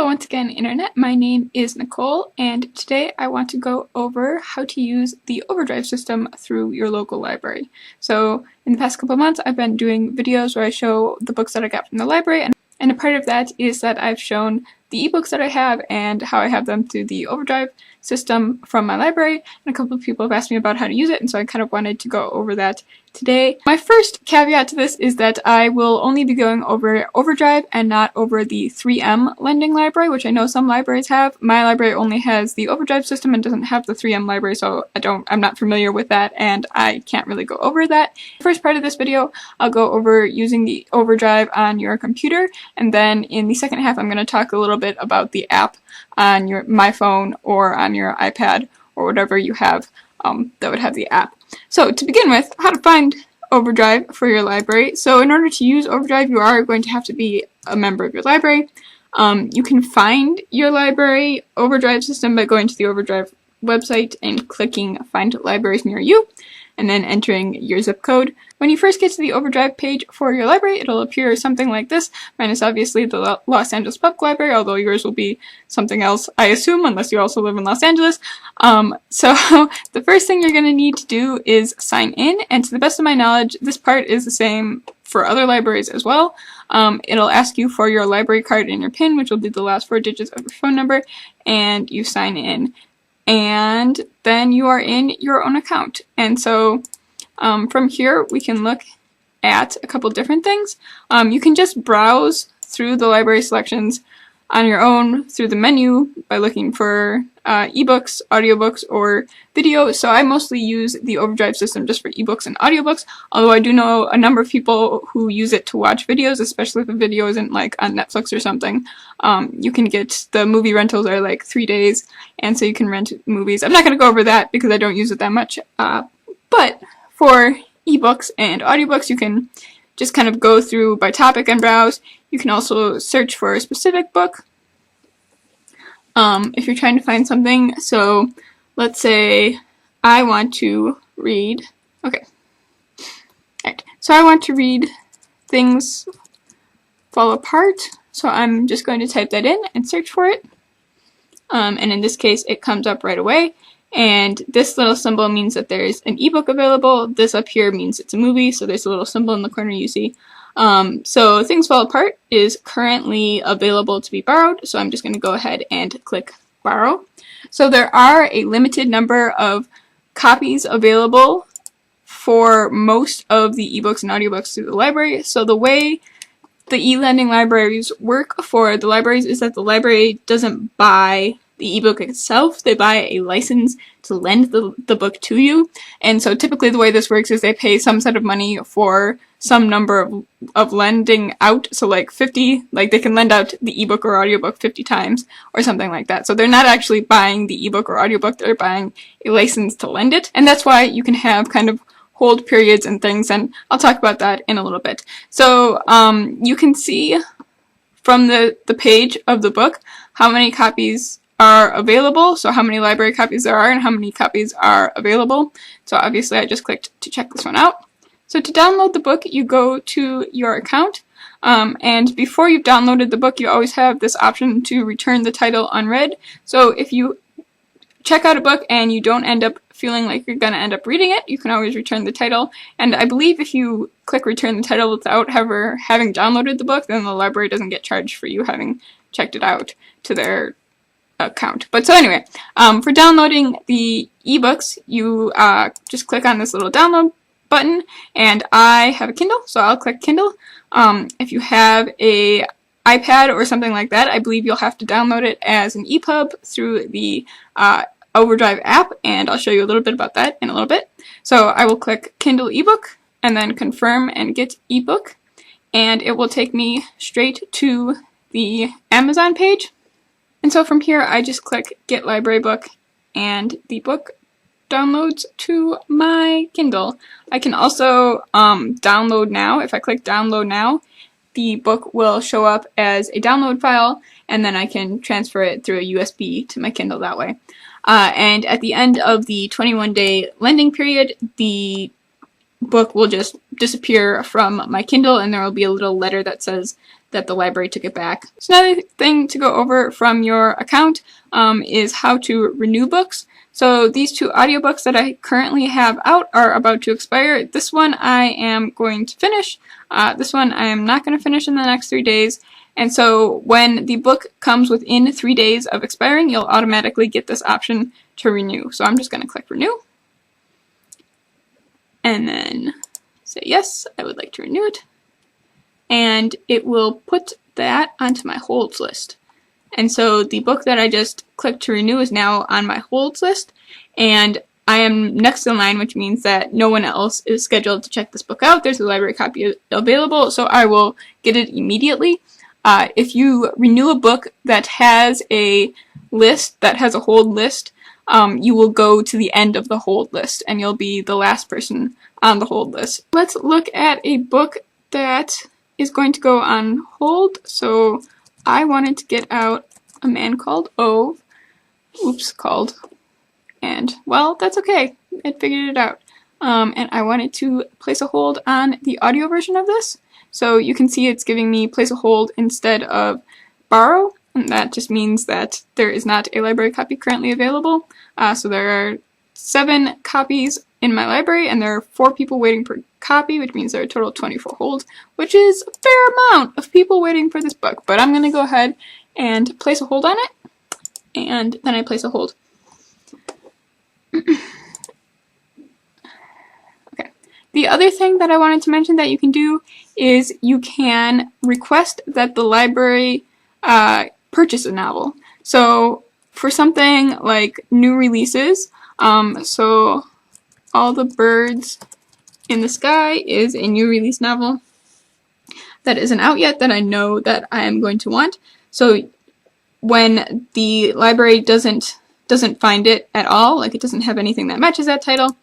Hello once again, Internet. My name is Nicole, and today I want to go over how to use the Overdrive system through your local library. So, in the past couple of months, I've been doing videos where I show the books that I got from the library, and a part of that is that I've shown the ebooks that I have and how I have them through the Overdrive system from my library, and a couple of people have asked me about how to use it, and so I kind of wanted to go over that today. My first caveat to this is that I will only be going over Overdrive and not over the 3M lending library, which I know some libraries have. My library only has the Overdrive system and doesn't have the 3M library, so I'm not familiar with that, and I can't really go over that. The first part of this video, I'll go over using the Overdrive on your computer, and then in the second half I'm going to talk a little bit about the app on my phone or on your iPad or whatever you have that would have the app. So to begin with, how to find Overdrive for your library. So in order to use Overdrive, you are going to have to be a member of your library. You can find your library Overdrive system by going to the Overdrive website and clicking Find Libraries Near You, and then entering your zip code. When you first get to the Overdrive page for your library, it'll appear something like this, minus obviously the Los Angeles Public Library, although yours will be something else, I assume, unless you also live in Los Angeles. So the first thing you're going to need to do is sign in, and to the best of my knowledge, this part is the same for other libraries as well. It'll ask you for your library card and your PIN, which will be the last 4 digits of your phone number, and you sign in. And then you are in your own account. And so from here we can look at a couple different things. You can just browse through the library selections on your own through the menu by looking for ebooks, audiobooks, or video. So I mostly use the Overdrive system just for ebooks and audiobooks, although I do know a number of people who use it to watch videos, especially if a video isn't like on Netflix or something. You can get the movie rentals are like 3 days, and so you can rent movies. I'm not going to go over that because I don't use it that much, but for ebooks and audiobooks, you can just kind of go through by topic and browse. You can also search for a specific book if you're trying to find something. So let's say I want to read, so I want to read Things Fall Apart, so I'm just going to type that in and search for it, and in this case it comes up right away. And this little symbol means that there's an ebook available. This up here means it's a movie, so there's a little symbol in the corner you see. So Things Fall Apart is currently available to be borrowed, so I'm just going to go ahead and click Borrow. So there are a limited number of copies available for most of the ebooks and audiobooks through the library. So the way the e-lending libraries work for the libraries is that the library doesn't buy the ebook itself, they buy a license to lend the book to you. And so typically the way this works is they pay some set of money for some number of lending out, so like 50, like they can lend out the ebook or audiobook 50 times or something like that. So they're not actually buying the ebook or audiobook, they're buying a license to lend it. And that's why you can have kind of hold periods and things, and I'll talk about that in a little bit. So you can see from the page of the book how many copies are available, so how many library copies there are and how many copies are available. So obviously I just clicked to check this one out. So to download the book, you go to your account, and before you've downloaded the book, you always have this option to return the title unread. So if you check out a book and you don't end up feeling like you're going to end up reading it, you can always return the title. And I believe if you click return the title without having downloaded the book, then the library doesn't get charged for you having checked it out to their account. But so anyway, for downloading the ebooks, you just click on this little download button, and I have a Kindle, so I'll click Kindle. If you have a iPad or something like that, I believe you'll have to download it as an EPUB through the Overdrive app, and I'll show you a little bit about that in a little bit. So I will click Kindle ebook and then confirm and get ebook, and it will take me straight to the Amazon page. And so from here I just click Get Library Book, and the book downloads to my Kindle. I can also download now. If I click download now, the book will show up as a download file, and then I can transfer it through a USB to my Kindle that way. And at the end of the 21-day lending period, the book will just disappear from my Kindle, and there will be a little letter that says that the library took it back. So another thing to go over from your account is how to renew books. So these 2 audiobooks that I currently have out are about to expire. This one I am going to finish. This one I am not going to finish in the next 3 days. And so when the book comes within 3 days of expiring, you'll automatically get this option to renew. So I'm just going to click renew. And then say yes, I would like to renew it. And it will put that onto my holds list. And so the book that I just clicked to renew is now on my holds list, and I am next in line, which means that no one else is scheduled to check this book out. There's a library copy available, so I will get it immediately. If you renew a book that has a list, that has a hold list, you will go to the end of the hold list, and you'll be the last person on the hold list. Let's look at a book that is going to go on hold. So I wanted to get out A Man Called Ove. Called. And, well, that's okay. I figured it out. And I wanted to place a hold on the audio version of this. So you can see it's giving me place a hold instead of borrow. And that just means that there is not a library copy currently available. So there are 7 copies in my library, and there are 4 people waiting per copy, which means there are a total of 24 holds, which is a fair amount of people waiting for this book. But I'm going to go ahead and place a hold on it, and then I place a hold. Okay. The other thing that I wanted to mention that you can do is you can request that the library purchase a novel. So for something like new releases, so All the Birds in the Sky is a new release novel that isn't out yet that I know that I am going to want. So when the library doesn't find it at all, like it doesn't have anything that matches that title,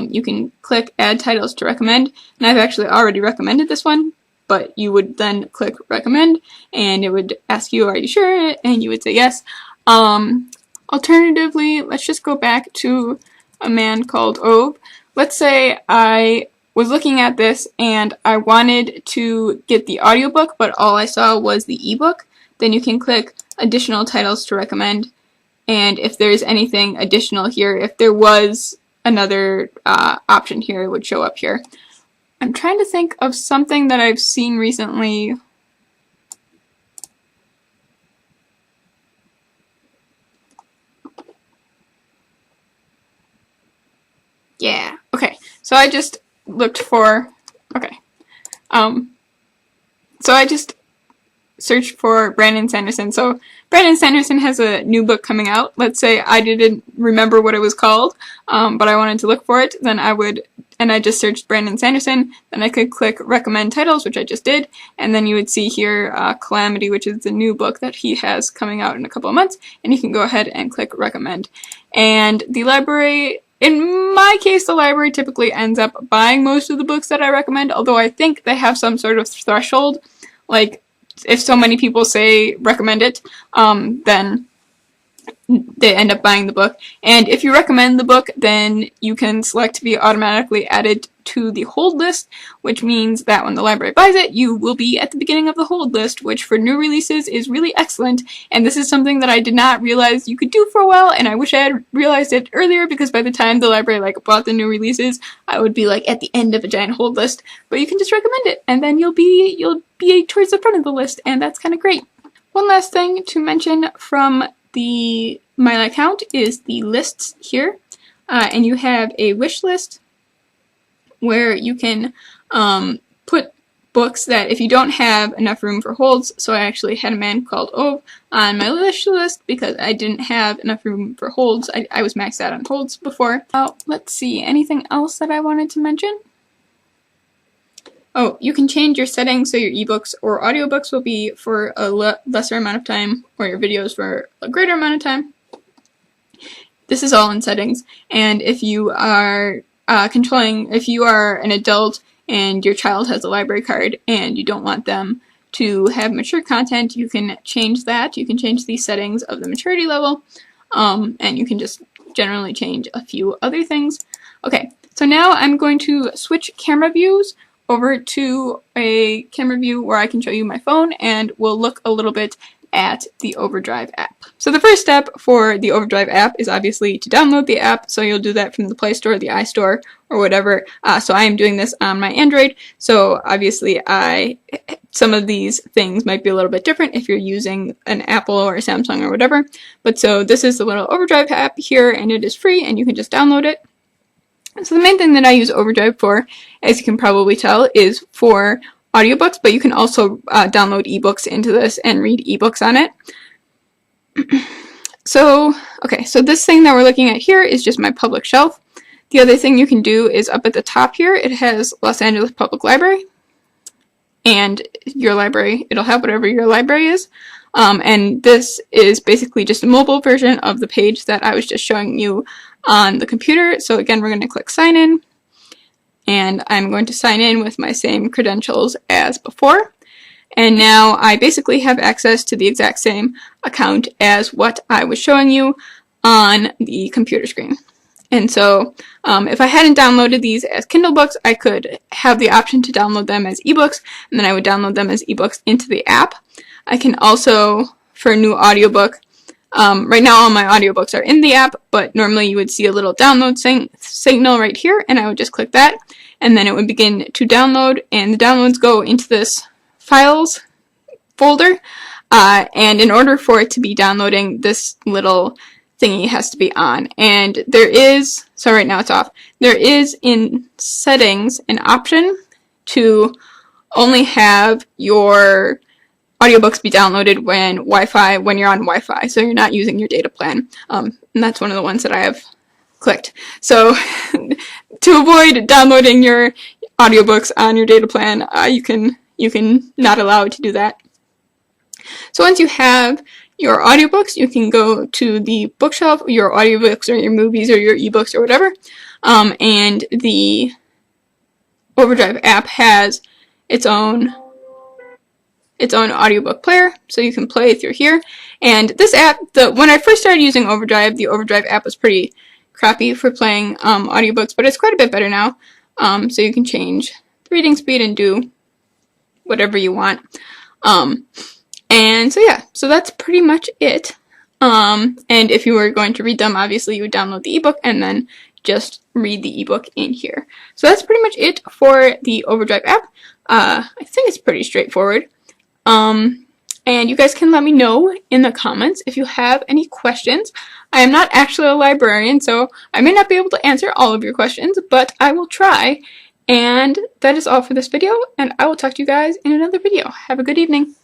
you can click Add Titles to Recommend, and I've actually already recommended this one, but you would then click Recommend, and it would ask you, are you sure? And you would say yes. Alternatively, let's just go back to A Man Called Ove. Let's say I was looking at this and I wanted to get the audiobook, but all I saw was the ebook. Then you can click Additional Titles to Recommend, and if there's anything additional here, if there was another option here, it would show up here. I'm trying to think of something that I've seen recently. Yeah, okay. So I just looked for, okay. So I just searched for Brandon Sanderson. So Brandon Sanderson has a new book coming out. Let's say I didn't remember what it was called, but I wanted to look for it. Then I just searched Brandon Sanderson. Then I could click Recommend Titles, which I just did. And then you would see here Calamity, which is the new book that he has coming out in a couple of months. And you can go ahead and click Recommend. And the library, in my case, the library typically ends up buying most of the books that I recommend, although I think they have some sort of threshold. Like, if so many people say recommend it, then they end up buying the book. And if you recommend the book, then you can select to be automatically added to the hold list, which means that when the library buys it, you will be at the beginning of the hold list, which for new releases is really excellent. And this is something that I did not realize you could do for a while, and I wish I had realized it earlier, because by the time the library bought the new releases, I would be at the end of a giant hold list. But you can just recommend it, and then you'll be towards the front of the list, and that's kind of great. One last thing to mention from my account is the lists here, and you have a wish list where you can put books that if you don't have enough room for holds. So I actually had A Man Called Ove on my wish list because I didn't have enough room for holds. I was maxed out on holds before. Let's see, anything else that I wanted to mention? Oh, you can change your settings so your ebooks or audiobooks will be for a lesser amount of time, or your videos for a greater amount of time. This is all in settings, and if you are if you are an adult and your child has a library card and you don't want them to have mature content, you can change that. You can change the settings of the maturity level, and you can just generally change a few other things. Okay, so now I'm going to switch camera views over to a camera view where I can show you my phone, and we'll look a little bit at the Overdrive app. So the first step for the Overdrive app is obviously to download the app, so you'll do that from the Play Store, the iStore, or whatever. So I am doing this on my Android, so obviously some of these things might be a little bit different if you're using an Apple or a Samsung or whatever. But so this is the little Overdrive app here, and it is free, and you can just download it. So the main thing that I use Overdrive for, as you can probably tell, is for audiobooks, but you can also download ebooks into this and read ebooks on it. So this thing that we're looking at here is just my public shelf. The other thing you can do is up at the top here, it has Los Angeles Public Library, and your library, it'll have whatever your library is. And this is basically just a mobile version of the page that I was just showing you on the computer. So again, we're going to click sign in. And I'm going to sign in with my same credentials as before. And now I basically have access to the exact same account as what I was showing you on the computer screen. And so if I hadn't downloaded these as Kindle books, I could have the option to download them as ebooks, and then I would download them as ebooks into the app. I can also, for a new audiobook, right now all my audiobooks are in the app, but normally you would see a little download signal right here, and I would just click that, and then it would begin to download, and the downloads go into this files folder, and in order for it to be downloading, this little thingy has to be on, and there is, so right now it's off, there is in settings an option to only have your audiobooks be downloaded when you're on Wi-Fi, so you're not using your data plan. And that's one of the ones that I have clicked. So to avoid downloading your audiobooks on your data plan, you can not allow it to do that. So once you have your audiobooks, you can go to the bookshelf, your audiobooks or your movies or your ebooks or whatever, and the Overdrive app has its own audiobook player, so you can play through here. And this app, when I first started using Overdrive, the Overdrive app was pretty crappy for playing audiobooks, but it's quite a bit better now. So you can change the reading speed and do whatever you want. And so yeah, so that's pretty much it. And if you were going to read them, obviously you would download the ebook and then just read the ebook in here. So that's pretty much it for the Overdrive app. I think it's pretty straightforward. And you guys can let me know in the comments if you have any questions. I am not actually a librarian, so I may not be able to answer all of your questions, but I will try. And that is all for this video, and I will talk to you guys in another video. Have a good evening.